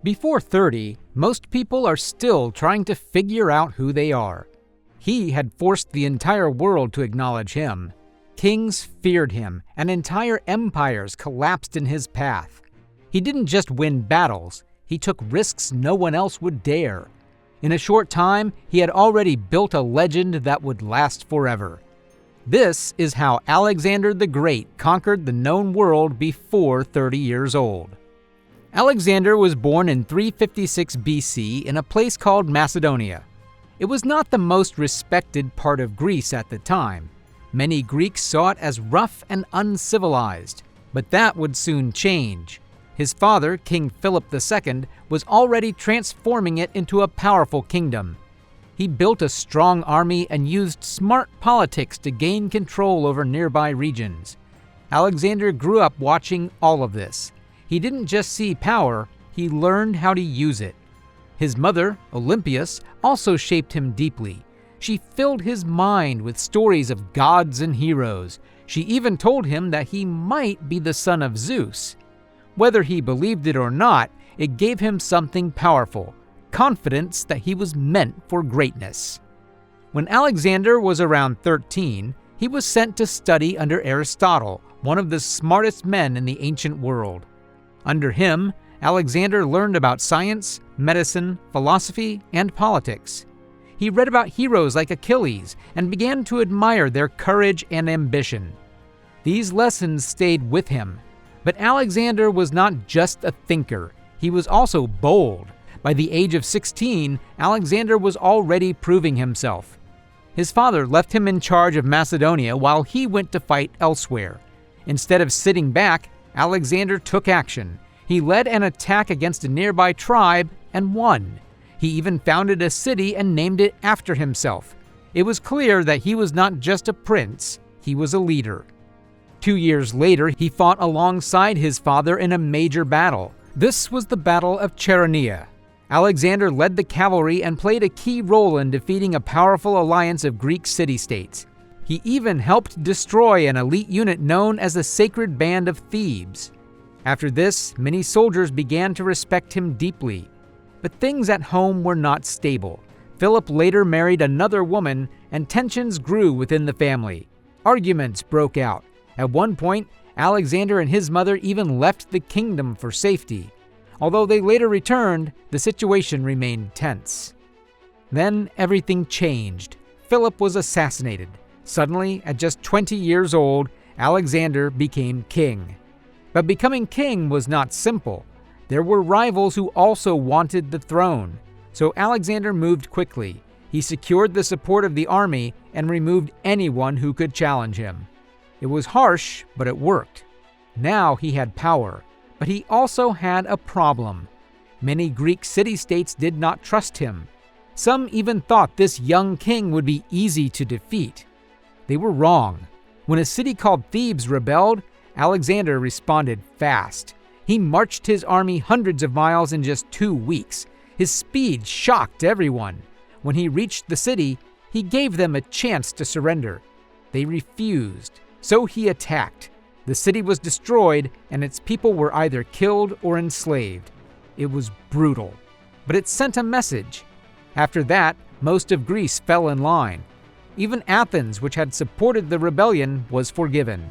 Before 30, most people are still trying to figure out who they are. He had forced the entire world to acknowledge him. Kings feared him, and entire empires collapsed in his path. He didn't just win battles, he took risks no one else would dare. In a short time, he had already built a legend that would last forever. This is how Alexander the Great conquered the known world before 30 years old. Alexander was born in 356 BC in a place called Macedonia. It was not the most respected part of Greece at the time. Many Greeks saw it as rough and uncivilized, but that would soon change. His father, King Philip II, was already transforming it into a powerful kingdom. He built a strong army and used smart politics to gain control over nearby regions. Alexander grew up watching all of this. He didn't just see power, he learned how to use it. His mother, Olympias, also shaped him deeply. She filled his mind with stories of gods and heroes. She even told him that he might be the son of Zeus. Whether he believed it or not, it gave him something powerful, confidence that he was meant for greatness. When Alexander was around 13, he was sent to study under Aristotle, one of the smartest men in the ancient world. Under him, Alexander learned about science, medicine, philosophy, and politics. He read about heroes like Achilles and began to admire their courage and ambition. These lessons stayed with him. But Alexander was not just a thinker, he was also bold. By the age of 16, Alexander was already proving himself. His father left him in charge of Macedonia while he went to fight elsewhere. Instead of sitting back, Alexander took action. He led an attack against a nearby tribe and won. He even founded a city and named it after himself. It was clear that he was not just a prince, he was a leader. 2 years later, he fought alongside his father in a major battle. This was the Battle of Chaeronea. Alexander led the cavalry and played a key role in defeating a powerful alliance of Greek city-states. He even helped destroy an elite unit known as the Sacred Band of Thebes. After this, many soldiers began to respect him deeply. But things at home were not stable. Philip later married another woman, and tensions grew within the family. Arguments broke out. At one point, Alexander and his mother even left the kingdom for safety. Although they later returned, the situation remained tense. Then everything changed. Philip was assassinated. Suddenly, at just 20 years old, Alexander became king. But becoming king was not simple. There were rivals who also wanted the throne. So Alexander moved quickly. He secured the support of the army and removed anyone who could challenge him. It was harsh, but it worked. Now he had power, but he also had a problem. Many Greek city-states did not trust him. Some even thought this young king would be easy to defeat. They were wrong. When a city called Thebes rebelled, Alexander responded fast. He marched his army hundreds of miles in just 2 weeks. His speed shocked everyone. When he reached the city, he gave them a chance to surrender. They refused. So he attacked. The city was destroyed, and its people were either killed or enslaved. It was brutal, but it sent a message. After that, most of Greece fell in line. Even Athens, which had supported the rebellion, was forgiven.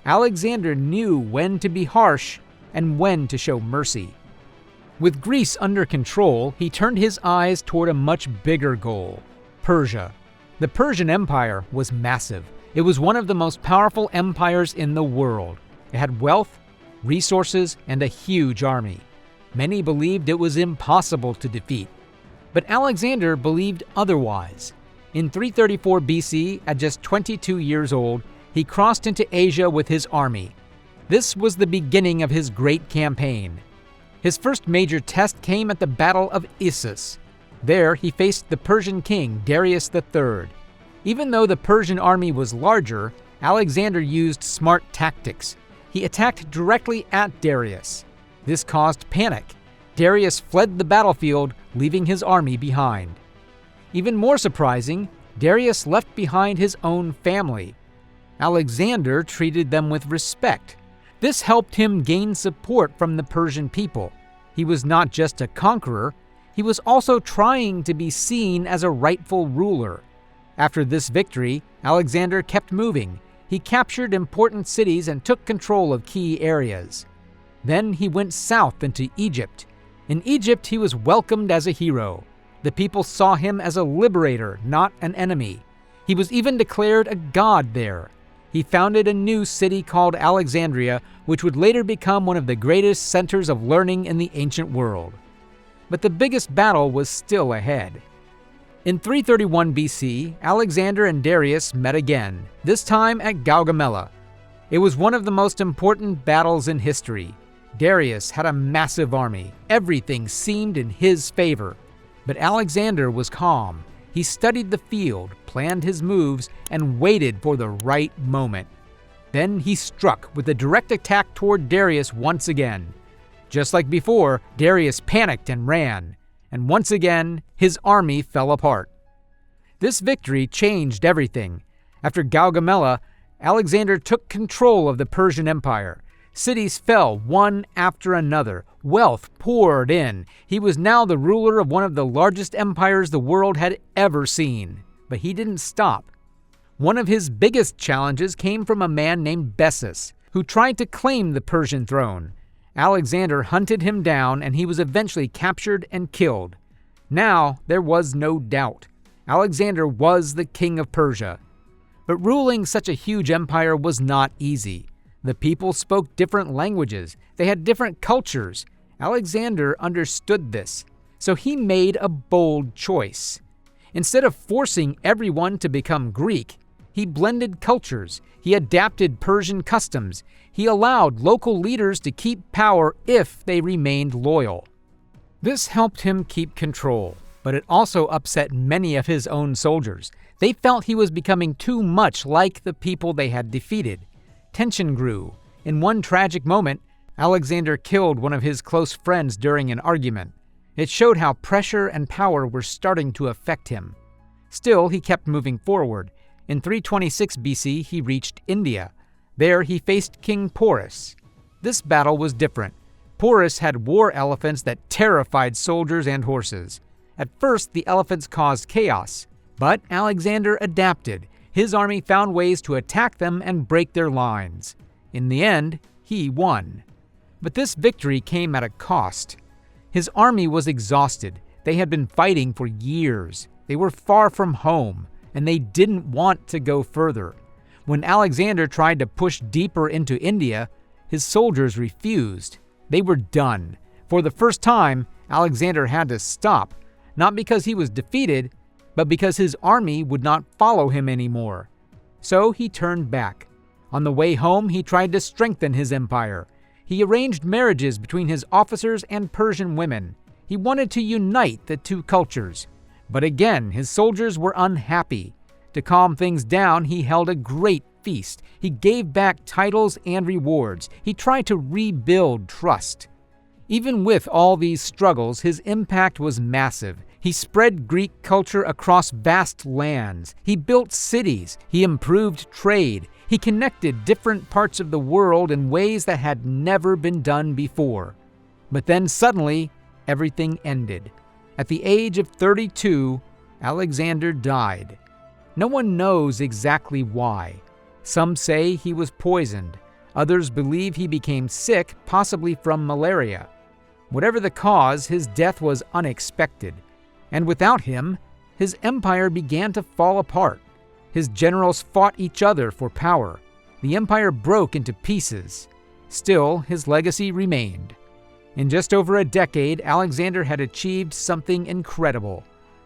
Alexander knew when to be harsh and when to show mercy. With Greece under control, he turned his eyes toward a much bigger goal: Persia. The Persian Empire was massive. It was one of the most powerful empires in the world. It had wealth, resources, and a huge army. Many believed it was impossible to defeat. But Alexander believed otherwise. In 334 BC, at just 22 years old, he crossed into Asia with his army. This was the beginning of his great campaign. His first major test came at the Battle of Issus. There, he faced the Persian king, Darius III. Even though the Persian army was larger, Alexander used smart tactics. He attacked directly at Darius. This caused panic. Darius fled the battlefield, leaving his army behind. Even more surprising, Darius left behind his own family. Alexander treated them with respect. This helped him gain support from the Persian people. He He was not just a conqueror, he was also trying to be seen as a rightful ruler. After this victory, Alexander kept moving. He captured important cities and took control of key areas. Then he went south into Egypt. In Egypt, he was welcomed as a hero. The people saw him as a liberator, not an enemy. He was even declared a god there. He founded a new city called Alexandria, which would later become one of the greatest centers of learning in the ancient world. But the biggest battle was still ahead. In 331 BC, Alexander and Darius met again, this time at Gaugamela. It was one of the most important battles in history. Darius had a massive army. Everything seemed in his favor. But Alexander was calm. He studied the field, planned his moves, and waited for the right moment. Then he struck with a direct attack toward Darius once again. Just like before, Darius panicked and ran, and once again, his army fell apart. This victory changed everything. After Gaugamela, Alexander took control of the Persian Empire. Cities fell one after another. Wealth poured in. He was now the ruler of one of the largest empires the world had ever seen. But he didn't stop. One of his biggest challenges came from a man named Bessus, who tried to claim the Persian throne. Alexander hunted him down, and he was eventually captured and killed. Now there was no doubt. Alexander was the king of Persia. But ruling such a huge empire was not easy. The people spoke different languages. They had different cultures. Alexander understood this, so he made a bold choice. Instead of forcing everyone to become Greek, he blended cultures. He adapted Persian customs. He allowed local leaders to keep power if they remained loyal. This helped him keep control, but it also upset many of his own soldiers. They felt he was becoming too much like the people they had defeated. Tension grew. In one tragic moment, Alexander killed one of his close friends during an argument. It showed how pressure and power were starting to affect him. Still, he kept moving forward. In 326 BC, he reached India. There, he faced King Porus. This battle was different. Porus had war elephants that terrified soldiers and horses. At first, the elephants caused chaos, but Alexander adapted. His army found ways to attack them and break their lines. In the end, he won. But this victory came at a cost. His army was exhausted. They had been fighting for years. They were far from home, and they didn't want to go further. When Alexander tried to push deeper into India, his soldiers refused. They were done. For the first time, Alexander had to stop, not because he was defeated, but because his army would not follow him anymore. So he turned back. On the way home, he tried to strengthen his empire. He arranged marriages between his officers and Persian women. He wanted to unite the two cultures. But again, his soldiers were unhappy. To calm things down, he held a great feast. He gave back titles and rewards. He tried to rebuild trust. Even with all these struggles, his impact was massive. He spread Greek culture across vast lands. He built cities. He improved trade. He connected different parts of the world in ways that had never been done before. But then suddenly, everything ended. At the age of 32, Alexander died. No one knows exactly why. Some say he was poisoned. Others believe he became sick, possibly from malaria. Whatever the cause, his death was unexpected. And without him, his empire began to fall apart. His generals fought each other for power. The empire broke into pieces. Still, his legacy remained. In just over a decade, Alexander had achieved something incredible.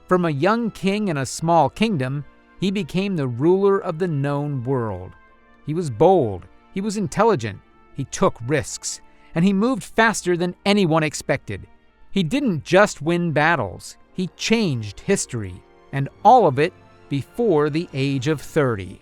From a young king in a small kingdom, he became the ruler of the known world. He was bold, he was intelligent, he took risks, and he moved faster than anyone expected. He didn't just win battles, he changed history, and all of it before the age of 30.